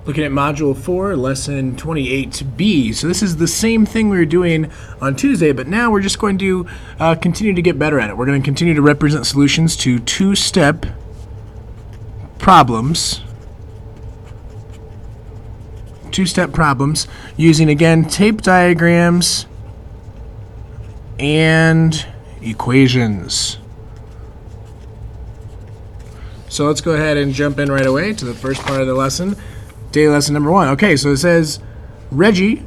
Looking at Module 4, Lesson 28B. So this is the same thing we were doing on Tuesday, but now we're just going to continue to get better at it. We're going to continue to represent solutions to two-step problems. Two-step problems using, again, tape diagrams and equations. So let's go ahead and jump in right away to the first part of the lesson. Day lesson number 1. Okay, so it says Reggie.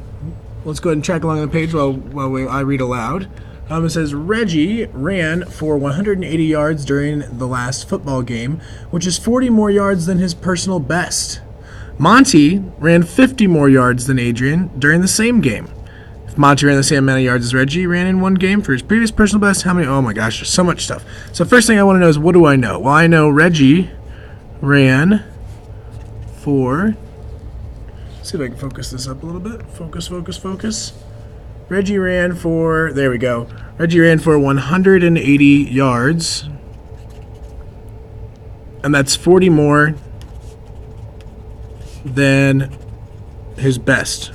Let's go ahead and track along the page while I read aloud. It says Reggie ran for 180 yards during the last football game, which is 40 more yards than his personal best. Monty ran 50 more yards than Adrian during the same game. If Monty ran the same amount of yards as Reggie ran in one game for his previous personal best, how many? Oh my gosh, there's so much stuff. So first thing I want to know is, what do I know? Well, I know Reggie ran for... See if I can focus this up a little bit. Focus. Reggie ran for, there we go. Reggie ran for 180 yards. And that's 40 more than his best.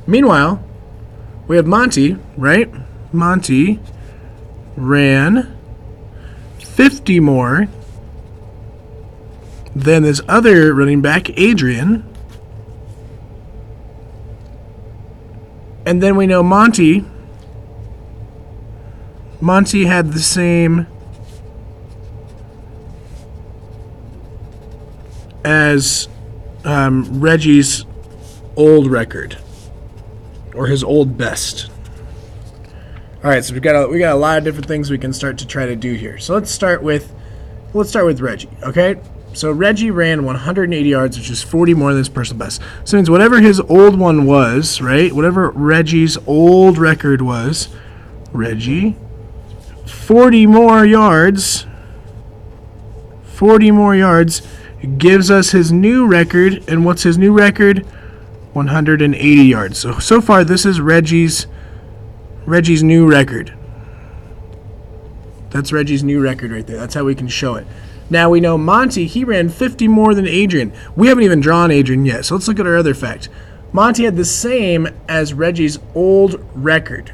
Meanwhile, we have Monty, right? Monty ran 50 more than this other running back, Adrian. And then we know Monty had the same as Reggie's old record, or his old best. All right, so we got a lot of different things we can start to try to do here. So let's start with Reggie, okay? So Reggie ran 180 yards, which is 40 more than his personal best. So it means whatever his old one was, right? Whatever Reggie's old record was, Reggie, 40 more yards gives us his new record. And what's his new record? 180 yards. So far this is Reggie's new record. That's Reggie's new record right there. That's how we can show it. Now we know Monty, he ran 50 more than Adrian. We haven't even drawn Adrian yet, so let's look at our other fact. Monty had the same as Reggie's old record.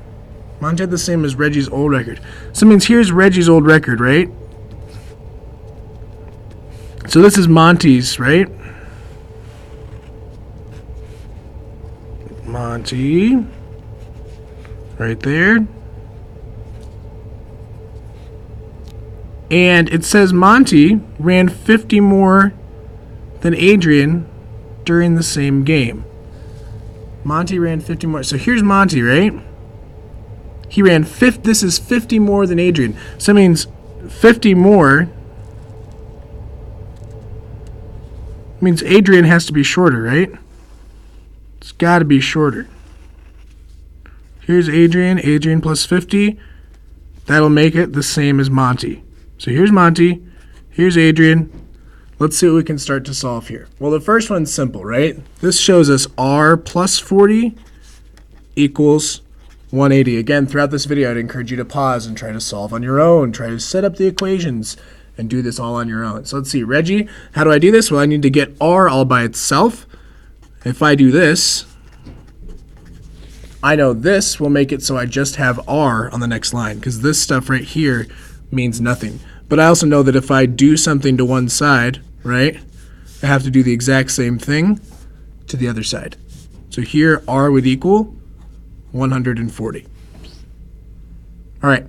So it means here's Reggie's old record, right? So this is Monty's, right? Monty, right there. And it says Monty ran 50 more than Adrian during the same game. Monty ran 50 more. So here's Monty, right? He ran 50. This is 50 more than Adrian. So that means 50 more means Adrian has to be shorter, right? It's got to be shorter. Here's Adrian plus 50. That'll make it the same as Monty. So here's Monty, here's Adrian. Let's see what we can start to solve here. Well, the first one's simple, right? This shows us R plus 40 equals 180. Again, throughout this video, I'd encourage you to pause and try to solve on your own. Try to set up the equations and do this all on your own. So let's see, Reggie, how do I do this? Well, I need to get R all by itself. If I do this, I know this will make it so I just have R on the next line, because this stuff right here means nothing. But I also know that if I do something to one side, right, I have to do the exact same thing to the other side. So here R would equal 140. All right,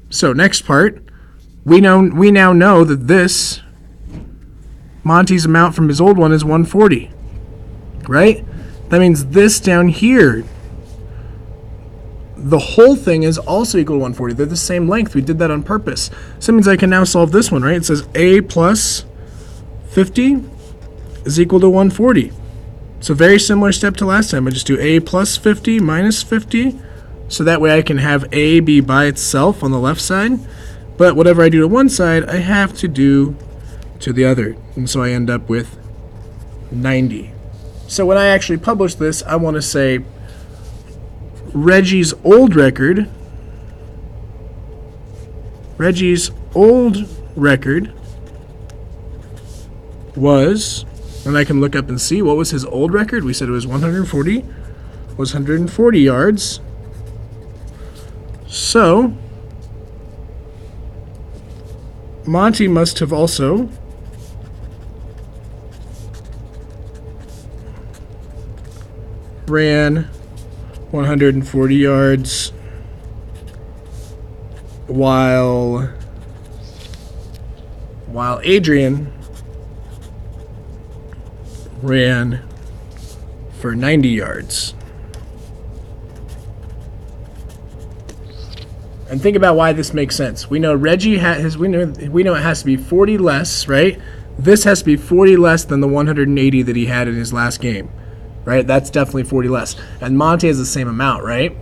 so next part, we now know that this, Monty's amount from his old one is 140, right? That means this down here, the whole thing is also equal to 140. They're the same length. We did that on purpose. So that means I can now solve this one, right? It says A plus 50 is equal to 140. So very similar step to last time. I just do A plus 50 minus 50. So that way I can have A be by itself on the left side. But whatever I do to one side, I have to do to the other. And so I end up with 90. So when I actually publish this, I want to say Reggie's old record was, and I can look up and see, what was his old record? We said it was 140. Was 140 yards. So Monty must have also ran 140 yards while Adrian ran for 90 yards. And think about why this makes sense. We know Reggie we know it has to be 40 less, right? This has to be 40 less than the 180 that he had in his last game, right? That's definitely 40 less. And Monty has the same amount, right?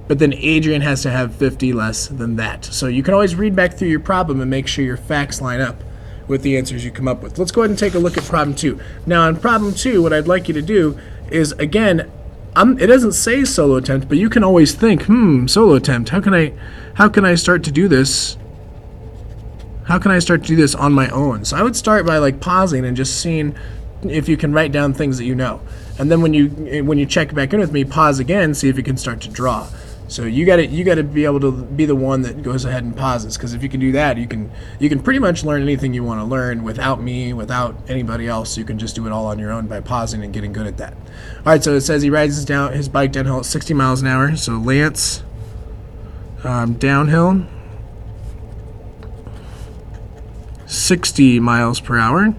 But then Adrian has to have 50 less than that. So you can always read back through your problem and make sure your facts line up with the answers you come up with. Let's go ahead and take a look at problem 2. Now on problem 2, what I'd like you to do is, again, it doesn't say solo attempt, but you can always think, solo attempt. How can I start to do this? How can I start to do this on my own? So I would start by like pausing and just seeing if you can write down things that you know. And then when you check back in with me, pause again, see if you can start to draw. So you got to be able to be the one that goes ahead and pauses, because if you can do that, you can pretty much learn anything you want to learn without me, without anybody else. You can just do it all on your own by pausing and getting good at that. All right, so it says he rides his bike downhill at 60 miles an hour. So Lance, downhill, 60 miles per hour.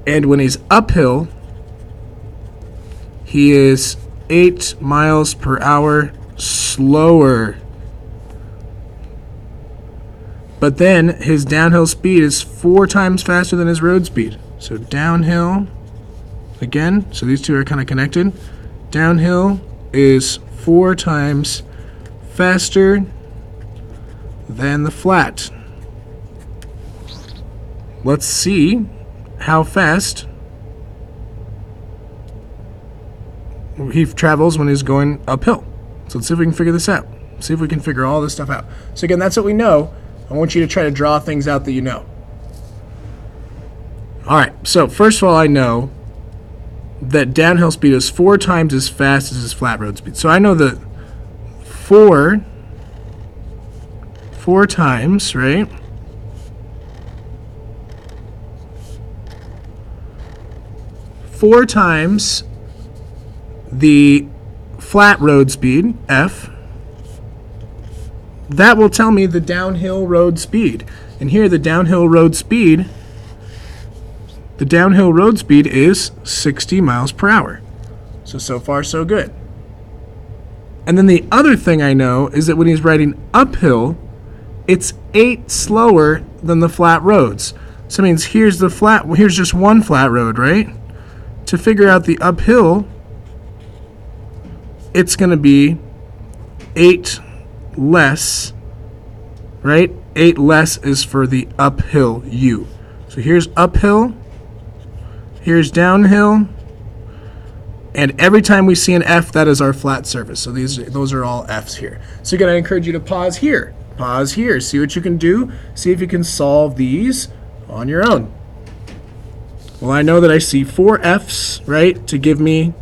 And when he's uphill, he is 8 miles per hour slower. But then his downhill speed is 4 times faster than his road speed. So downhill, again, so these two are kind of connected. Downhill is 4 times faster than the flat. Let's see how fast he travels when he's going uphill. So let's see if we can figure this out. See if we can figure all this stuff out. So again, that's what we know. I want you to try to draw things out that you know. All right, so first of all, I know that downhill speed is 4 times as fast as his flat road speed. So I know that 4 times, right? 4 times the flat road speed, F, that will tell me the downhill road speed. And here the downhill road speed is 60 miles per hour. So far so good. And then the other thing I know is that when he's riding uphill, it's 8 slower than the flat roads. So it means here's just one flat road, right? To figure out the uphill, it's going to be 8 less, right? 8 less is for the uphill U. So here's uphill, here's downhill, and every time we see an F, that is our flat surface. So those are all F's here. So again, I encourage you to pause here. Pause here. See what you can do. See if you can solve these on your own. Well, I know that I see 4 F's, right, to give me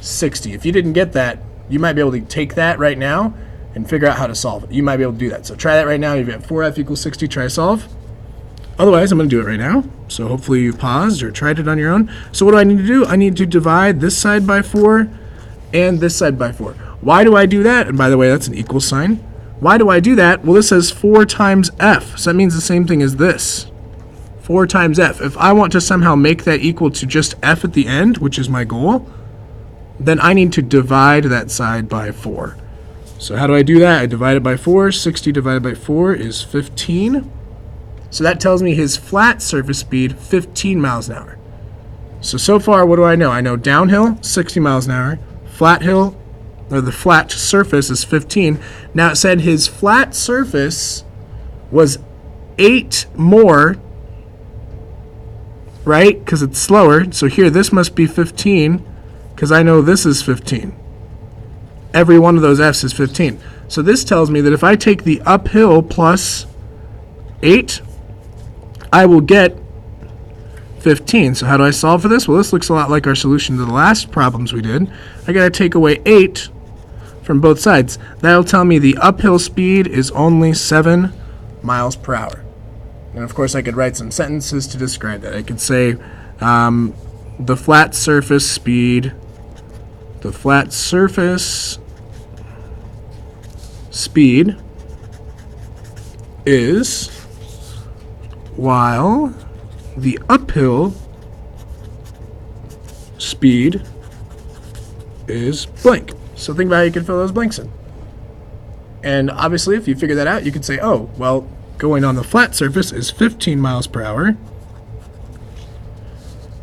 60. If you didn't get that, you might be able to take that right now and figure out how to solve it. You might be able to do that. So try that right now. You've got 4F equals 60. Try to solve. Otherwise, I'm going to do it right now. So hopefully you paused or tried it on your own. So what do I need to do? I need to divide this side by 4 and this side by 4. Why do I do that? And by the way, that's an equal sign. Why do I do that? Well, this says 4 times F. So that means the same thing as this. 4 times F. If I want to somehow make that equal to just F at the end, which is my goal, then I need to divide that side by 4. So how do I do that? I divide it by 4. 60 divided by 4 is 15. So that tells me his flat surface speed, 15 miles an hour. So far, what do I know? I know downhill, 60 miles an hour. Flat hill, or the flat surface is 15. Now it said his flat surface was 8 more, right? Because it's slower. So here, this must be 15, because I know this is 15. Every one of those F's is 15. So this tells me that if I take the uphill plus 8, I will get 15. So how do I solve for this? Well, this looks a lot like our solution to the last problems we did. I got to take away 8 from both sides. That'll tell me the uphill speed is only 7 miles per hour. And of course I could write some sentences to describe that. I could say the flat surface speed is, while the uphill speed is blank. So think about how you can fill those blanks in. And obviously, if you figure that out, you could say, oh, well, going on the flat surface is 15 miles per hour,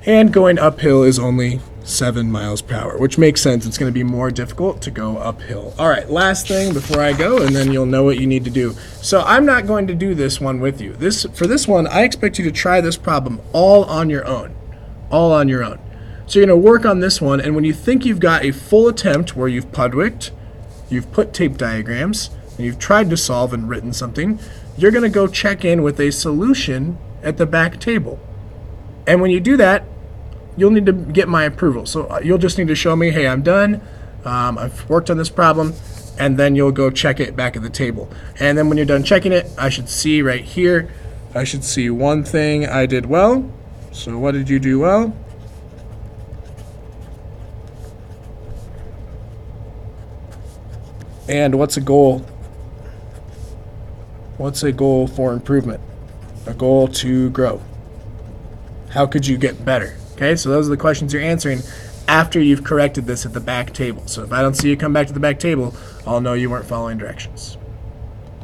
and going uphill is only 7 miles per hour, which makes sense. It's going to be more difficult to go uphill. All right, last thing before I go, and then you'll know what you need to do. So I'm not going to do this one with you. For this one, I expect you to try this problem all on your own. All on your own. So you're going to work on this one, and when you think you've got a full attempt where you've Pudwicked, you've put tape diagrams, and you've tried to solve and written something, you're going to go check in with a solution at the back table. And when you do that, you'll need to get my approval. So you'll just need to show me, hey, I'm done, I've worked on this problem, and then you'll go check it back at the table. And then when you're done checking it, I should see right here, I should see one thing I did well. So what did you do well? And what's a goal? What's a goal for improvement? A goal to grow. How could you get better? Okay, so those are the questions you're answering after you've corrected this at the back table. So if I don't see you come back to the back table, I'll know you weren't following directions.